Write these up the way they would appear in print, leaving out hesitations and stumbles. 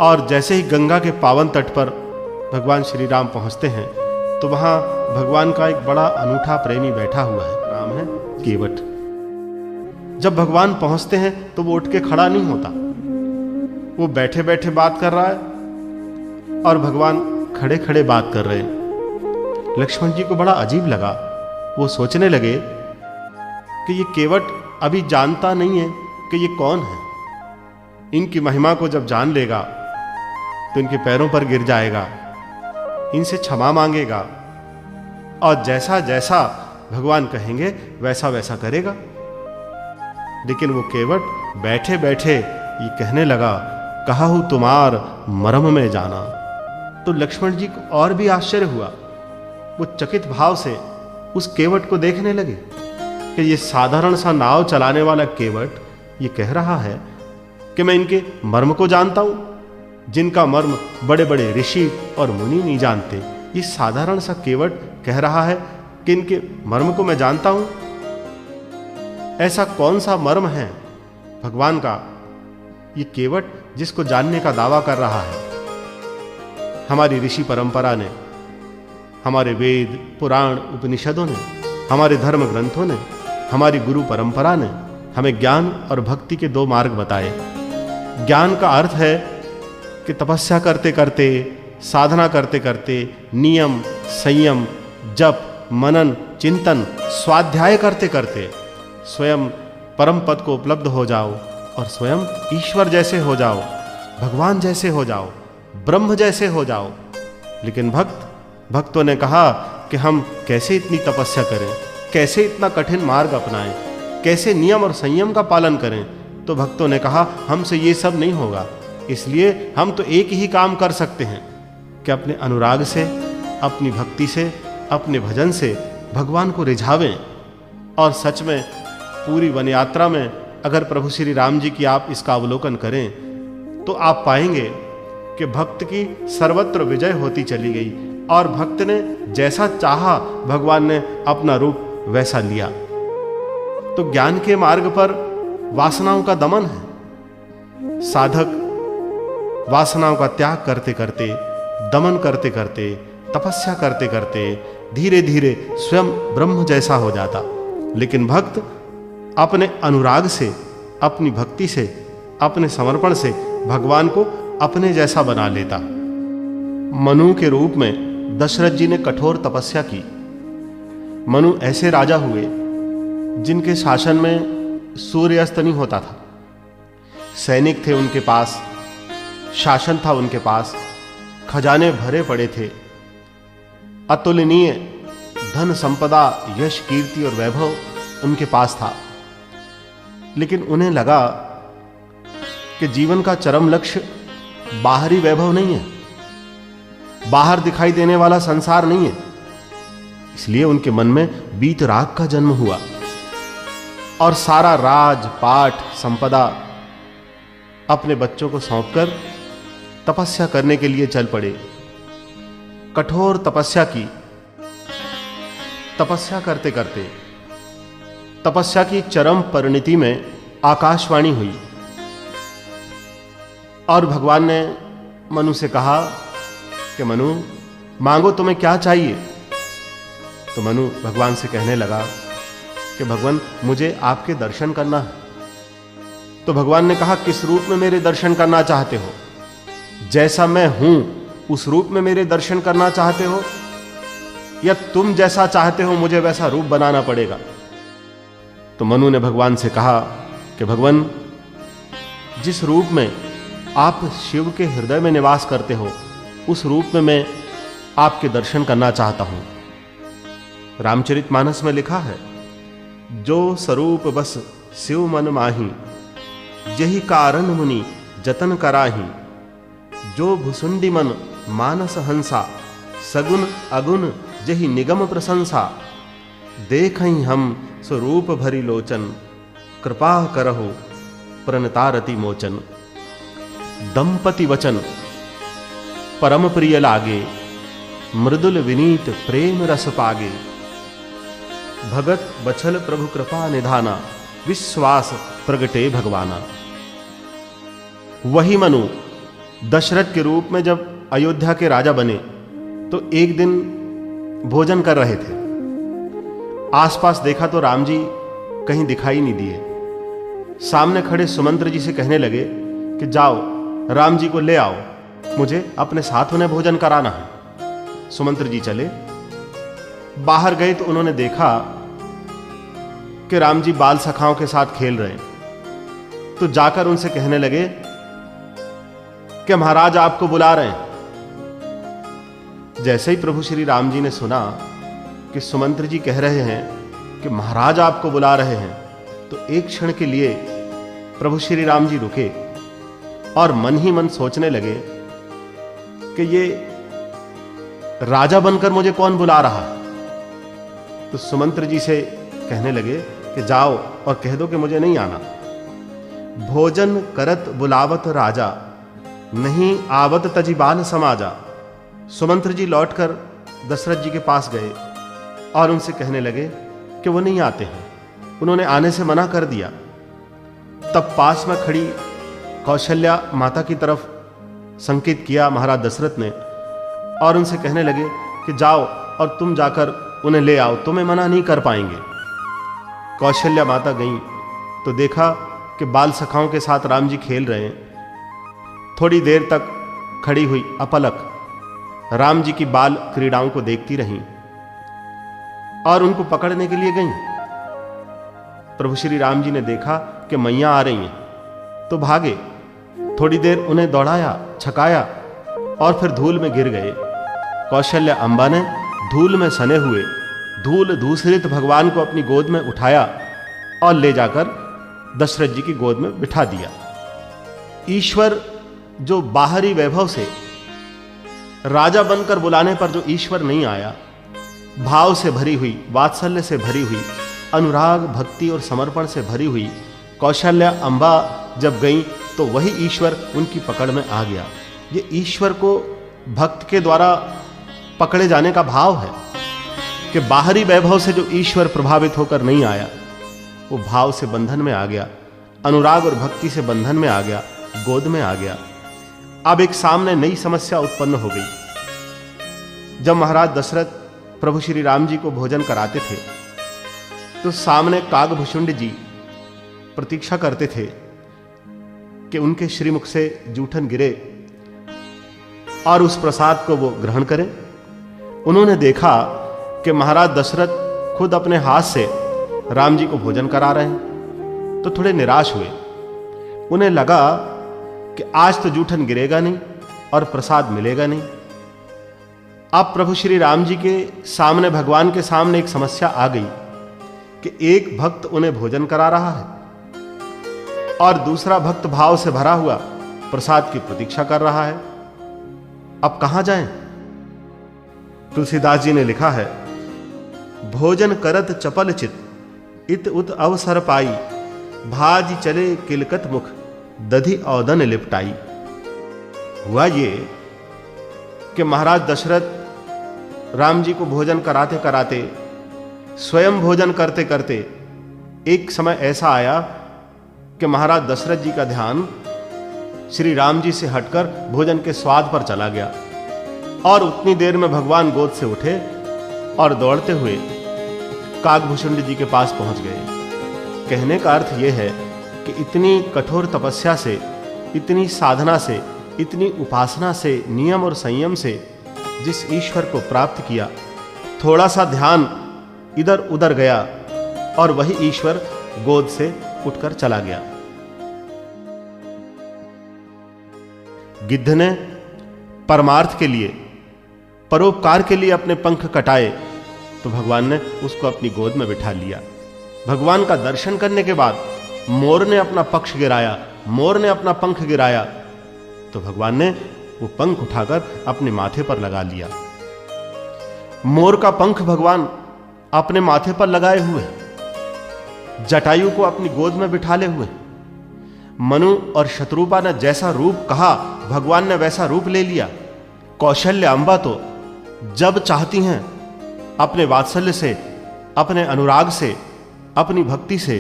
और जैसे ही गंगा के पावन तट पर भगवान श्री राम पहुंचते हैं तो वहां भगवान का एक बड़ा अनूठा प्रेमी बैठा हुआ है, नाम है केवट। जब भगवान पहुंचते हैं तो वो उठ के खड़ा नहीं होता, वो बैठे बैठे बात कर रहा है और भगवान खड़े खड़े बात कर रहे हैं। लक्ष्मण जी को बड़ा अजीब लगा, वो सोचने लगे कि ये केवट अभी जानता नहीं है कि ये कौन है। इनकी महिमा को जब जान लेगा तो इनके पैरों पर गिर जाएगा, इनसे क्षमा मांगेगा और जैसा जैसा भगवान कहेंगे वैसा वैसा करेगा। लेकिन वो केवट बैठे बैठे ये कहने लगा, कहूँ तुम्हार मर्म में जाना। तो लक्ष्मण जी को और भी आश्चर्य हुआ, वो चकित भाव से उस केवट को देखने लगे कि ये साधारण सा नाव चलाने वाला केवट ये कह रहा है कि मैं इनके मर्म को जानता हूं, जिनका मर्म बड़े बड़े ऋषि और मुनि नहीं जानते। ये साधारण सा केवट कह रहा है कि इनके मर्म को मैं जानता हूं। ऐसा कौन सा मर्म है भगवान का ये केवट जिसको जानने का दावा कर रहा है? हमारी ऋषि परंपरा ने, हमारे वेद पुराण उपनिषदों ने, हमारे धर्म ग्रंथों ने, हमारी गुरु परंपरा ने हमें ज्ञान और भक्ति के दो मार्ग बताए। ज्ञान का अर्थ है कि तपस्या करते करते, साधना करते करते, नियम संयम जप मनन चिंतन स्वाध्याय करते करते स्वयं परम पद को उपलब्ध हो जाओ और स्वयं ईश्वर जैसे हो जाओ, भगवान जैसे हो जाओ, ब्रह्म जैसे हो जाओ। लेकिन भक्तों ने कहा कि हम कैसे इतनी तपस्या करें, कैसे इतना कठिन मार्ग अपनाएं, कैसे नियम और संयम का पालन करें। तो भक्तों ने कहा हमसे ये सब नहीं होगा, इसलिए हम तो एक ही काम कर सकते हैं कि अपने अनुराग से, अपनी भक्ति से, अपने भजन से भगवान को रिझावें। और सच में पूरी वन यात्रा में अगर प्रभु श्री राम जी की आप इसका अवलोकन करें तो आप पाएंगे कि भक्त की सर्वत्र विजय होती चली गई और भक्त ने जैसा चाहा भगवान ने अपना रूप वैसा लिया। तो ज्ञान के मार्ग पर वासनाओं का दमन है। साधक वासनाओं का त्याग करते करते, दमन करते करते, तपस्या करते करते धीरे धीरे स्वयं ब्रह्म जैसा हो जाता। लेकिन भक्त अपने अनुराग से, अपनी भक्ति से, अपने समर्पण से भगवान को अपने जैसा बना लेता। मनु के रूप में दशरथ जी ने कठोर तपस्या की। मनु ऐसे राजा हुए जिनके शासन में सूर्य अस्त नहीं होता था। सैनिक थे उनके पास, शासन था उनके पास, खजाने भरे पड़े थे, अतुलनीय धन संपदा, यश कीर्ति और वैभव उनके पास था। लेकिन उन्हें लगा कि जीवन का चरम लक्ष्य बाहरी वैभव नहीं है, बाहर दिखाई देने वाला संसार नहीं है। इसलिए उनके मन में वीतराग का जन्म हुआ और सारा राज पाठ संपदा अपने बच्चों को सौंपकर तपस्या करने के लिए चल पड़े। कठोर तपस्या की। तपस्या करते करते तपस्या की चरम परिणति में आकाशवाणी हुई और भगवान ने मनु से कहा कि मनु मांगो तुम्हें क्या चाहिए। तो मनु भगवान से कहने लगा कि भगवान मुझे आपके दर्शन करना है। तो भगवान ने कहा किस रूप में मेरे दर्शन करना चाहते हो? जैसा मैं हूं उस रूप में मेरे दर्शन करना चाहते हो या तुम जैसा चाहते हो मुझे वैसा रूप बनाना पड़ेगा? तो मनु ने भगवान से कहा कि भगवान जिस रूप में आप शिव के हृदय में निवास करते हो उस रूप में मैं आपके दर्शन करना चाहता हूं। रामचरितमानस में लिखा है, जो स्वरूप बस शिव मन माही, यही कारण मुनि जतन कराही। जो भुसुंडी मन मानस हंसा, सगुन अगुन जही निगम प्रशंसा। देखहीं हम स्वरूप भरी लोचन, कृपा करहु प्रणतारति मोचन। दंपति वचन परम प्रिय लागे, मृदुल विनीत प्रेम रस पागे। भगत बछल प्रभु कृपा निधाना, विश्वास प्रगटे भगवाना। वही मनु दशरथ के रूप में जब अयोध्या के राजा बने तो एक दिन भोजन कर रहे थे। आसपास देखा तो राम जी कहीं दिखाई नहीं दिए। सामने खड़े सुमंत्र जी से कहने लगे कि जाओ राम जी को ले आओ, मुझे अपने साथ उन्हें भोजन कराना है। सुमंत्र जी चले, बाहर गए तो उन्होंने देखा कि राम जी बाल सखाओं के साथ खेल रहे हैं। तो जाकर उनसे कहने लगे कि महाराज आपको बुला रहे हैं। जैसे ही प्रभु श्री राम जी ने सुना कि सुमंत्र जी कह रहे हैं कि महाराज आपको बुला रहे हैं, तो एक क्षण के लिए प्रभु श्री राम जी रुके और मन ही मन सोचने लगे कि ये राजा बनकर मुझे कौन बुला रहा है। तो सुमंत्र जी से कहने लगे कि जाओ और कह दो कि मुझे नहीं आना। भोजन करत बुलावत राजा, नहीं आवत तजी बाल समाजा। सुमंत्र जी लौटकर दशरथ जी के पास गए और उनसे कहने लगे कि वो नहीं आते हैं, उन्होंने आने से मना कर दिया। तब पास में खड़ी कौशल्या माता की तरफ संकेत किया महाराज दशरथ ने और उनसे कहने लगे कि जाओ और तुम जाकर उन्हें ले आओ, तुम्हें मना नहीं कर पाएंगे। कौशल्या माता गई तो देखा कि बाल सखाओं के साथ राम जी खेल रहे हैं। थोड़ी देर तक खड़ी हुई अपलक राम जी की बाल क्रीड़ाओं को देखती रहीं और उनको पकड़ने के लिए गईं। प्रभु श्री राम जी ने देखा कि मैया आ रही हैं तो भागे, थोड़ी देर उन्हें दौड़ाया, छकाया और फिर धूल में गिर गए। कौशल्या अम्बा ने धूल में सने हुए धूल धूसरित भगवान को अपनी गोद में उठाया और ले जाकर दशरथ जी की गोद में बिठा दिया। ईश्वर जो बाहरी वैभव से राजा बनकर बुलाने पर जो ईश्वर नहीं आया, भाव से भरी हुई, वात्सल्य से भरी हुई, अनुराग भक्ति और समर्पण से भरी हुई कौशल्या अम्बा जब गई तो वही ईश्वर उनकी पकड़ में आ गया। ये ईश्वर को भक्त के द्वारा पकड़े जाने का भाव है कि बाहरी वैभव से जो ईश्वर प्रभावित होकर नहीं आया, वो भाव से बंधन में आ गया, अनुराग और भक्ति से बंधन में आ गया, गोद में आ गया। अब एक सामने नई समस्या उत्पन्न हो गई। जब महाराज दशरथ प्रभु श्री राम जी को भोजन कराते थे तो सामने कागभूषुंड जी प्रतीक्षा करते थे कि उनके श्रीमुख से जूठन गिरे और उस प्रसाद को वो ग्रहण करें। उन्होंने देखा कि महाराज दशरथ खुद अपने हाथ से राम जी को भोजन करा रहे हैं तो थोड़े निराश हुए। उन्हें लगा कि आज तो जूठन गिरेगा नहीं और प्रसाद मिलेगा नहीं। अब प्रभु श्री राम जी के सामने, भगवान के सामने एक समस्या आ गई कि एक भक्त उन्हें भोजन करा रहा है और दूसरा भक्त भाव से भरा हुआ प्रसाद की प्रतीक्षा कर रहा है। अब कहां जाएं? तुलसीदास जी ने लिखा है, भोजन करत चपल चित इत उत अवसर पाई, भाज चले किलकत मुख दधि औदन लिपटाई। हुआ ये कि महाराज दशरथ राम जी को भोजन कराते कराते, स्वयं भोजन करते करते एक समय ऐसा आया कि महाराज दशरथ जी का ध्यान श्री राम जी से हटकर भोजन के स्वाद पर चला गया और उतनी देर में भगवान गोद से उठे और दौड़ते हुए कागभूषुंड जी के पास पहुंच गए। कहने का अर्थ यह है कि इतनी कठोर तपस्या से, इतनी साधना से, इतनी उपासना से, नियम और संयम से जिस ईश्वर को प्राप्त किया, थोड़ा सा ध्यान इधर उधर गया और वही ईश्वर गोद से उठकर चला गया। गिद्ध ने परमार्थ के लिए, परोपकार के लिए अपने पंख कटाए तो भगवान ने उसको अपनी गोद में बिठा लिया। भगवान का दर्शन करने के बाद मोर ने अपना पक्ष गिराया, मोर ने अपना पंख गिराया तो भगवान ने वो पंख उठाकर अपने माथे पर लगा लिया। मोर का पंख भगवान अपने माथे पर लगाए हुए, जटायु को अपनी गोद में बिठाले हुए। मनु और शत्रुपा ने जैसा रूप कहा, भगवान ने वैसा रूप ले लिया। कौशल्या अम्बा तो जब चाहती हैं अपने वात्सल्य से, अपने अनुराग से, अपनी भक्ति से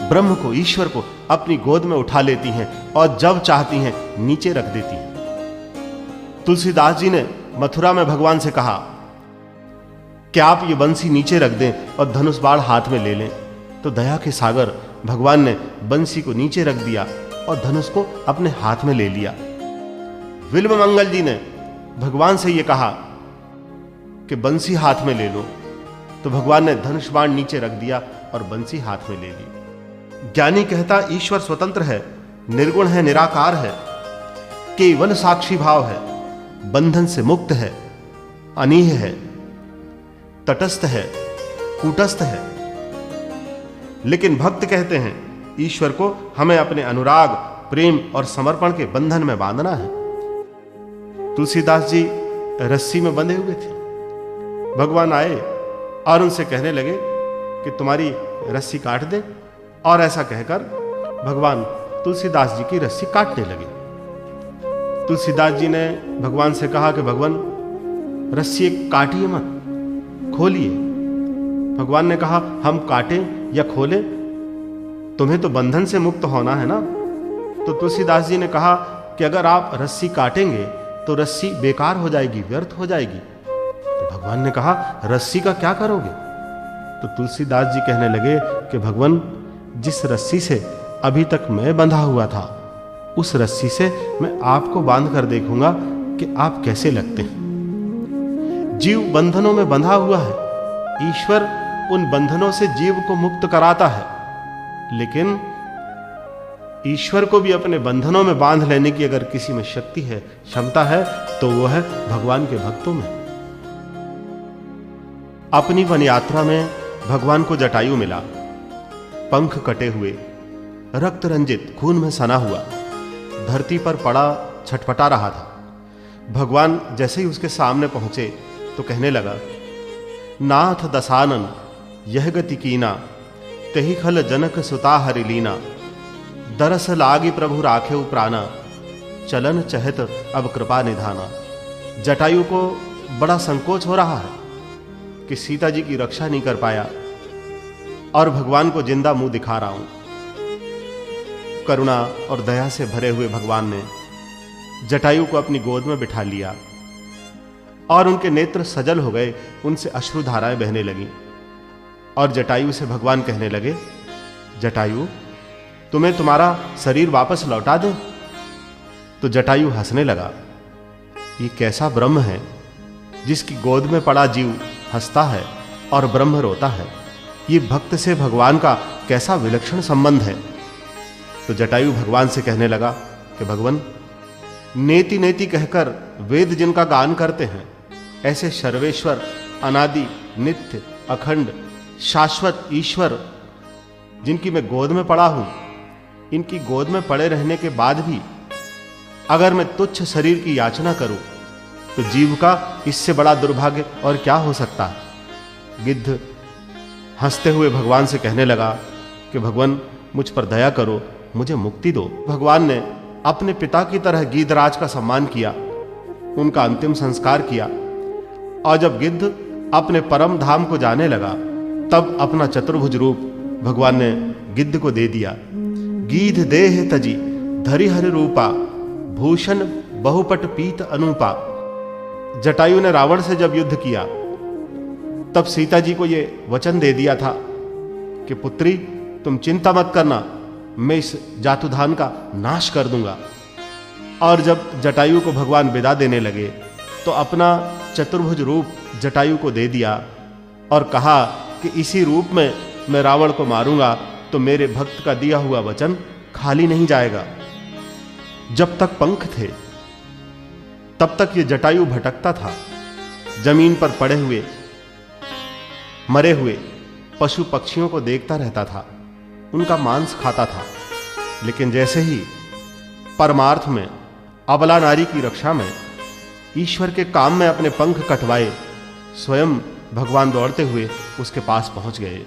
ब्रह्म को, ईश्वर को अपनी गोद में उठा लेती हैं और जब चाहती हैं नीचे रख देती हैं। तुलसीदास जी ने मथुरा में भगवान से कहा कि आप ये बंसी नीचे रख दें और धनुष बाण हाथ में ले लें। तो दया के सागर भगवान ने बंसी को नीचे रख दिया और धनुष को अपने हाथ में ले लिया। बिल्वमंगल जी ने भगवान से यह कहा कि बंसी हाथ में ले लो। तो भगवान ने धनुष बाण नीचे रख दिया और बंसी हाथ में ले ली। ज्ञानी कहता ईश्वर स्वतंत्र है, निर्गुण है, निराकार है, केवल साक्षी भाव है, बंधन से मुक्त है, अनीह है, तटस्थ है, कूटस्थ है। लेकिन भक्त कहते हैं ईश्वर को हमें अपने अनुराग, प्रेम और समर्पण के बंधन में बांधना है। तुलसीदास जी रस्सी में बंधे हुए थे। भगवान आए और उनसे कहने लगे कि तुम्हारी रस्सी काट दे, और ऐसा कहकर भगवान तुलसीदास जी की रस्सी काटने लगे। तुलसीदास जी ने भगवान से कहा कि भगवान रस्सी काटिए मत, खोलिए। भगवान ने कहा हम काटें या खोलें, तुम्हें तो बंधन से मुक्त होना है ना। तो तुलसीदास जी ने कहा कि अगर आप रस्सी काटेंगे तो रस्सी बेकार हो जाएगी, व्यर्थ हो जाएगी। तो भगवान ने कहा रस्सी का क्या करोगे? तो तुलसीदास जी कहने लगे कि भगवान जिस रस्सी से अभी तक मैं बंधा हुआ था, उस रस्सी से मैं आपको बांध कर देखूंगा कि आप कैसे लगते हैं। जीव बंधनों में बंधा हुआ है, ईश्वर उन बंधनों से जीव को मुक्त कराता है, लेकिन ईश्वर को भी अपने बंधनों में बांध लेने की अगर किसी में शक्ति है, क्षमता है, तो वो है भगवान के भक्तों में। अपनी वन यात्रा में भगवान को जटायु मिला, पंख कटे हुए, रक्त रंजित, खून में सना हुआ, धरती पर पड़ा छटपटा रहा था। भगवान जैसे ही उसके सामने पहुंचे तो कहने लगा, नाथ दसानन यह गति कीना, तेहि खल जनक सुता हरि लीना, दरस लागी प्रभु राखे प्राणा, चलन चहत अब कृपा निधाना। जटायु को बड़ा संकोच हो रहा है कि सीता जी की रक्षा नहीं कर पाया और भगवान को जिंदा मुंह दिखा रहा हूं। करुणा और दया से भरे हुए भगवान ने जटायु को अपनी गोद में बिठा लिया और उनके नेत्र सजल हो गए, उनसे अश्रुधाराएं बहने लगी। और जटायु से भगवान कहने लगे, जटायु तुम्हें तुम्हारा शरीर वापस लौटा दें? तो जटायु हंसने लगा। ये कैसा ब्रह्म है जिसकी गोद में पड़ा जीव हंसता है और ब्रह्म रोता है। ये भक्त से भगवान का कैसा विलक्षण संबंध है। तो जटायु भगवान से कहने लगा कि भगवान, नेति नेति कहकर वेद जिनका गान करते हैं, ऐसे सर्वेश्वर, अनादि, नित्य, अखंड, शाश्वत ईश्वर जिनकी मैं गोद में पड़ा हूं, इनकी गोद में पड़े रहने के बाद भी अगर मैं तुच्छ शरीर की याचना करूं तो जीव का इससे बड़ा दुर्भाग्य और क्या हो सकता है। गिद्ध हंसते हुए भगवान से कहने लगा कि भगवान मुझ पर दया करो, मुझे मुक्ति दो। भगवान ने अपने पिता की तरह गीधराज का सम्मान किया, उनका अंतिम संस्कार किया, और जब गिद्ध अपने परम धाम को जाने लगा तब अपना चतुर्भुज रूप भगवान ने गिद्ध को दे दिया। गीध देह तजी धरि हरि रूपा, भूषण बहुपट पीत अनूपा। जटायु ने रावण से जब युद्ध किया तब सीता जी को यह वचन दे दिया था कि पुत्री तुम चिंता मत करना, मैं इस जातुधान का नाश कर दूंगा। और जब जटायु को भगवान विदा देने लगे तो अपना चतुर्भुज रूप जटायु को दे दिया और कहा कि इसी रूप में मैं रावण को मारूंगा तो मेरे भक्त का दिया हुआ वचन खाली नहीं जाएगा। जब तक पंख थे तब तक ये जटायु भटकता था, जमीन पर पड़े हुए मरे हुए पशु पक्षियों को देखता रहता था, उनका मांस खाता था। लेकिन जैसे ही परमार्थ में, अबला नारी की रक्षा में, ईश्वर के काम में अपने पंख कटवाए, स्वयं भगवान दौड़ते हुए उसके पास पहुंच गए।